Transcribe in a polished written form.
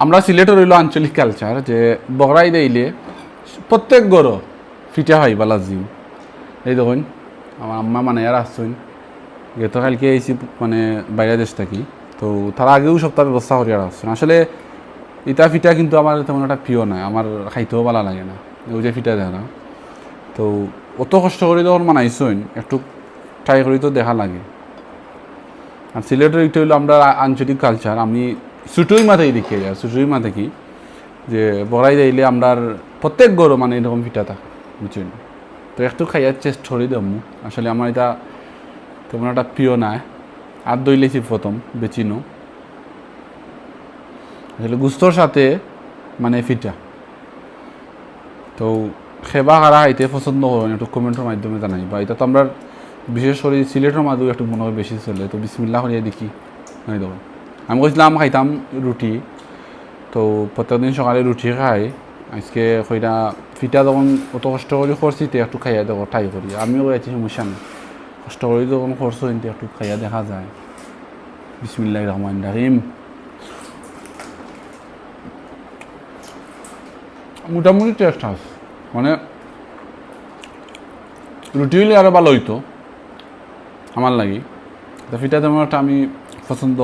আমরা সিলেটের হইল আঞ্চলিক কালচার যে বগরাই দিলে প্রত্যেক গরো ফিটা হয় বালাজি। এই দেখুন আমার আম্মা মানে আর আসছেন গতকালকে এসি মানে বাইরে দেশ থাকি, তো তার আগেও সপ্তাহ ব্যবস্থা করে আর আসছেন। আসলে ইটা ফিটা কিন্তু আমার তেমন একটা প্রিয় নয়, আমার খাইতেও ভালো লাগে না ওই যে ফিটা দেখা। তো অত কষ্ট করে যখন মানাইছেন একটু ট্রাই করি তো দেখা লাগে। আর সিলেটের এটা হইলো আমরা আঞ্চলিক কালচার। আমি ছুটুই মাথায় দেখে যাই, ছুটুই মাথা কি যে বড়াই যাইলে আমরা প্রত্যেক গরো মানে এরকম ফিটা থাকে বুঝছেন। তো একটু খাইয়ার চেষ্টা ছড়ি দেবো। আসলে আমার এটা তেমন একটা প্রিয় না, আর দইলেছি প্রথম বেচিনো আসলে গুস্তর সাথে মানে ফিটা। তো সেবা হারা হাইতে পছন্দ করেন একটু কমেন্টের মাধ্যমে জানাই, বা এটা তো আমরা বিশেষ করে সিলেটের মাঝেও একটু মনে হয় বেশি চলে। তো বিসমিল্লাহ করিয়া দেখি নাই দেখো। আমি কইছিলাম খাইতাম রুটি, তো প্রত্যেকদিন সকালে রুটি খাই। আজকে কইটা ফিটা যখন অত কষ্ট করে করছি তো একটু খাইয়া দেখো ট্রাই করি। আমিও করেছি সমস্যা নেই, কষ্ট করে যখন করছো কিন্তু একটু খাইয়া দেখা যায়। বিসমিল্লাহির রহমানির রহিম। মোটামুটি টেস্ট আছে, মানে রুটি হইলে আরও ভালো হইতো আমার লাগি। তো ফিটা তেমন একটা আমি পছন্দ